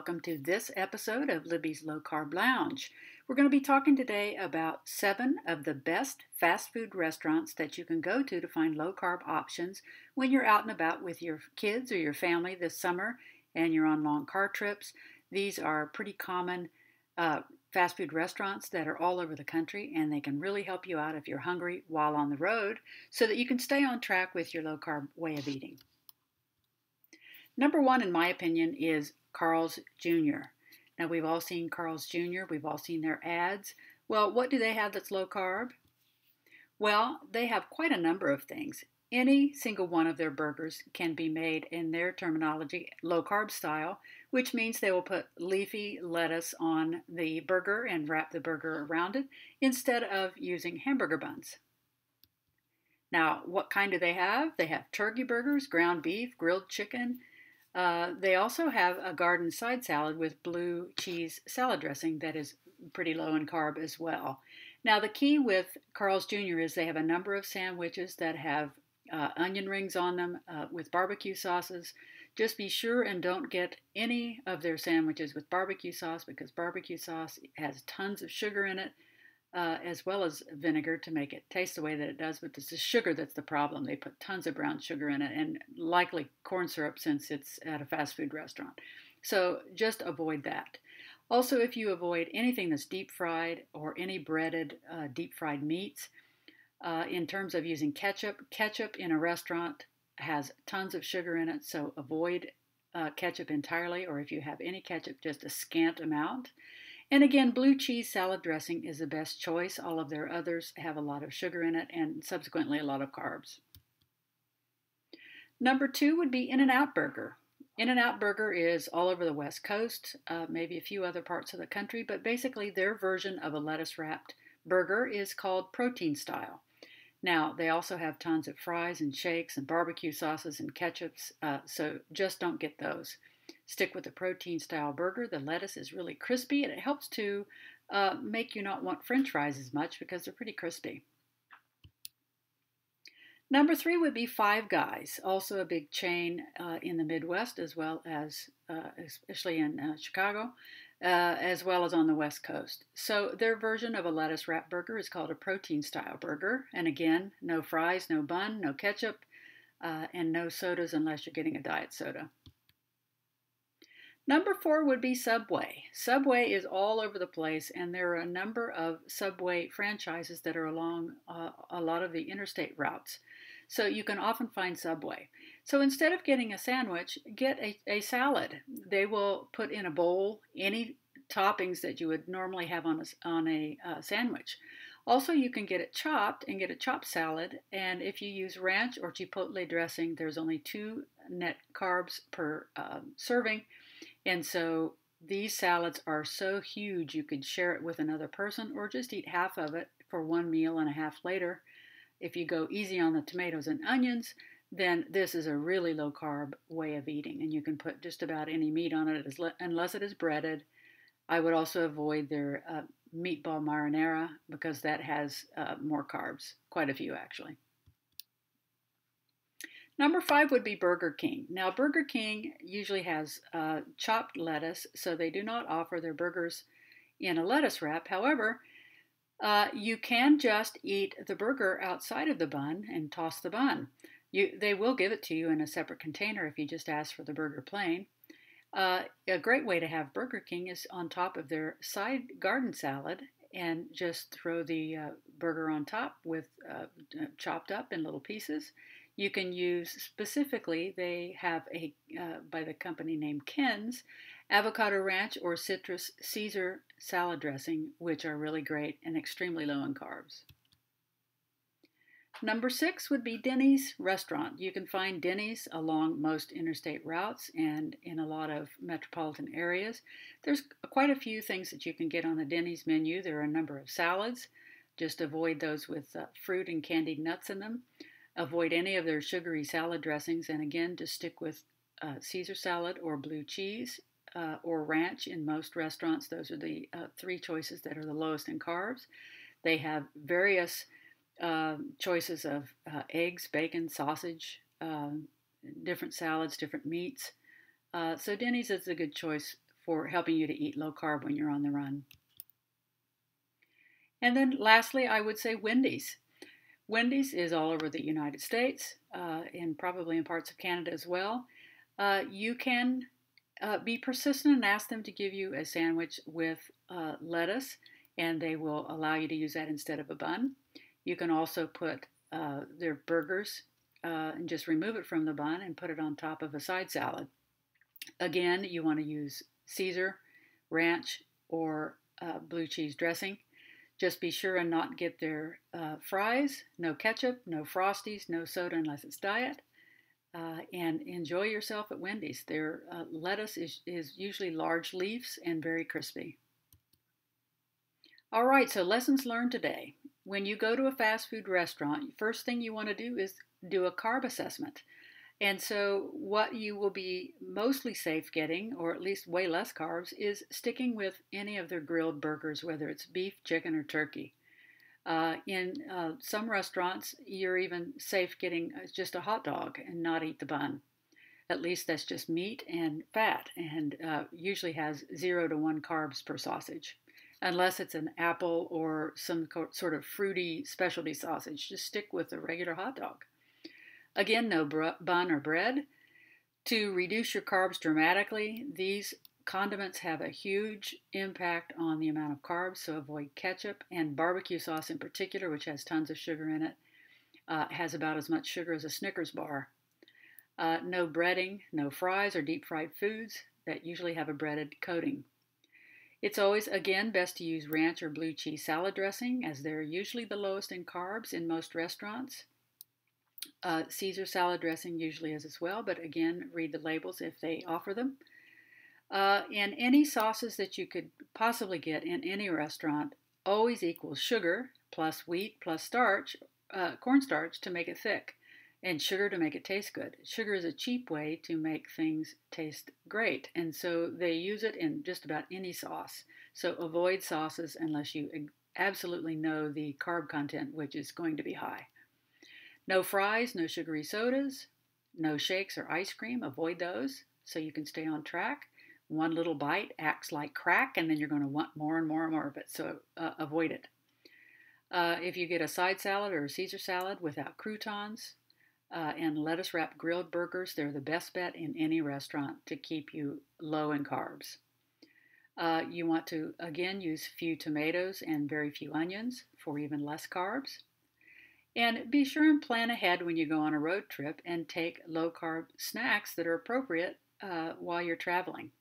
welcome to this episode of Libby's Low Carb Lounge. We're going to be talking today about 7 of the best fast food restaurants that you can go to find low carb options when you're out and about with your kids or your family this summer and you're on long car trips. These are pretty common fast food restaurants that are all over the country, and they can really help you out if you're hungry while on the road so that you can stay on track with your low carb way of eating. Number 1, in my opinion, is Carl's Jr. Now, we've all seen Carl's Jr., we've all seen their ads. Well, what do they have that's low carb? Well, they have quite a number of things. Any single one of their burgers can be made, in their terminology, low carb style, which means they will put leafy lettuce on the burger and wrap the burger around it instead of using hamburger buns. Now, what kind do they have? They have turkey burgers, ground beef, grilled chicken. They also have a garden side salad with blue cheese salad dressing that is pretty low in carb as well. Now, the key with Carl's Jr. is they have a number of sandwiches that have onion rings on them with barbecue sauces. Just be sure and don't get any of their sandwiches with barbecue sauce, because barbecue sauce has tons of sugar in it, as well as vinegar to make it taste the way that it does, but it's the sugar that's the problem. They put tons of brown sugar in it, and likely corn syrup since it's at a fast food restaurant. So just avoid that. Also, if you avoid anything that's deep fried or any breaded deep fried meats, in terms of using ketchup in a restaurant has tons of sugar in it, so avoid ketchup entirely, or if you have any ketchup, just a scant amount. And again, blue cheese salad dressing is the best choice. All of their others have a lot of sugar in it and subsequently a lot of carbs. Number 2 would be In-N-Out Burger. In-N-Out Burger is all over the West Coast, maybe a few other parts of the country, but basically their version of a lettuce-wrapped burger is called protein style. Now, they also have tons of fries and shakes and barbecue sauces and ketchups, so just don't get those. Stick with the protein style burger. The lettuce is really crispy, and it helps to make you not want French fries as much because they're pretty crispy. Number 3 would be Five Guys, also a big chain in the Midwest, as well as especially in Chicago, as well as on the West Coast. So their version of a lettuce wrap burger is called a protein style burger, and again, no fries, no bun, no ketchup, and no sodas unless you're getting a diet soda. Number 4 would be Subway. Subway is all over the place, and there are a number of Subway franchises that are along a lot of the interstate routes. So you can often find Subway. So instead of getting a sandwich, get a salad. They will put in a bowl any toppings that you would normally have on a sandwich. Also, you can get it chopped and get a chopped salad, and if you use ranch or chipotle dressing, there's only 2 net carbs per serving. And so these salads are so huge you could share it with another person or just eat half of it for one meal and a half later. If you go easy on the tomatoes and onions, then this is a really low carb way of eating, and you can put just about any meat on it unless it is breaded. I would also avoid their meatball marinara because that has more carbs, quite a few actually. Number 5 would be Burger King. Now, Burger King usually has chopped lettuce, so they do not offer their burgers in a lettuce wrap. However, you can just eat the burger outside of the bun and toss the bun. They will give it to you in a separate container if you just ask for the burger plain. A great way to have Burger King is on top of their side garden salad, and just throw the burger on top with chopped up in little pieces. You can use specifically, they have a, by the company named Ken's, avocado ranch or citrus Caesar salad dressing, which are really great and extremely low in carbs. Number 6 would be Denny's restaurant. You can find Denny's along most interstate routes and in a lot of metropolitan areas. There's quite a few things that you can get on the Denny's menu. There are a number of salads. Just avoid those with fruit and candied nuts in them. Avoid any of their sugary salad dressings, and again, just stick with Caesar salad or blue cheese or ranch in most restaurants. Those are the 3 choices that are the lowest in carbs. They have various choices of eggs, bacon, sausage, different salads, different meats. So Denny's is a good choice for helping you to eat low carb when you're on the run. And then lastly, I would say Wendy's. Wendy's is all over the United States and probably in parts of Canada as well. You can be persistent and ask them to give you a sandwich with lettuce, and they will allow you to use that instead of a bun. You can also put their burgers and just remove it from the bun and put it on top of a side salad. Again, you want to use Caesar, ranch, or blue cheese dressing. Just be sure and not get their fries, no ketchup, no Frosties, no soda unless it's diet, and enjoy yourself at Wendy's. Their lettuce is usually large leaves and very crispy. All right, so lessons learned today. When you go to a fast food restaurant, first thing you want to do is do a carb assessment. And so what you will be mostly safe getting, or at least way less carbs, is sticking with any of their grilled burgers, whether it's beef, chicken, or turkey. In some restaurants, you're even safe getting just a hot dog and not eat the bun. At least that's just meat and fat, and usually has 0 to 1 carbs per sausage. Unless it's an apple or some sort of fruity specialty sausage, just stick with a regular hot dog. Again, no bun or bread. To reduce your carbs dramatically, these condiments have a huge impact on the amount of carbs, so avoid ketchup and barbecue sauce in particular, which has tons of sugar in it. Has about as much sugar as a Snickers bar. No breading, no fries or deep fried foods that usually have a breaded coating. It's always, again, best to use ranch or blue cheese salad dressing, as they're usually the lowest in carbs in most restaurants. Caesar salad dressing usually is as well, but again, read the labels if they offer them. And any sauces that you could possibly get in any restaurant always equals sugar plus wheat plus starch, cornstarch to make it thick, and sugar to make it taste good. Sugar is a cheap way to make things taste great, and so they use it in just about any sauce. So avoid sauces unless you absolutely know the carb content, which is going to be high. No fries, no sugary sodas, no shakes or ice cream. Avoid those so you can stay on track. One little bite acts like crack, and then you're going to want more and more and more of it, so avoid it. If you get a side salad or a Caesar salad without croutons and lettuce-wrapped grilled burgers, they're the best bet in any restaurant to keep you low in carbs. You want to, again, use few tomatoes and very few onions for even less carbs. And be sure and plan ahead when you go on a road trip and take low-carb snacks that are appropriate while you're traveling.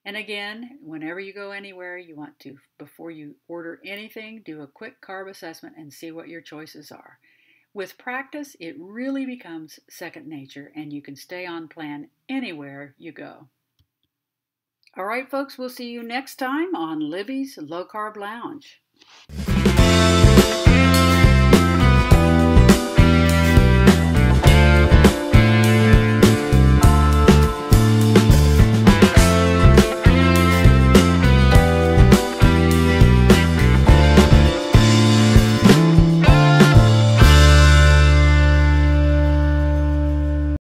And again, whenever you go anywhere, you want to, before you order anything, do a quick carb assessment and see what your choices are. With practice, it really becomes second nature, and you can stay on plan anywhere you go. All right, folks, we'll see you next time on Libby's Low Carb Lounge.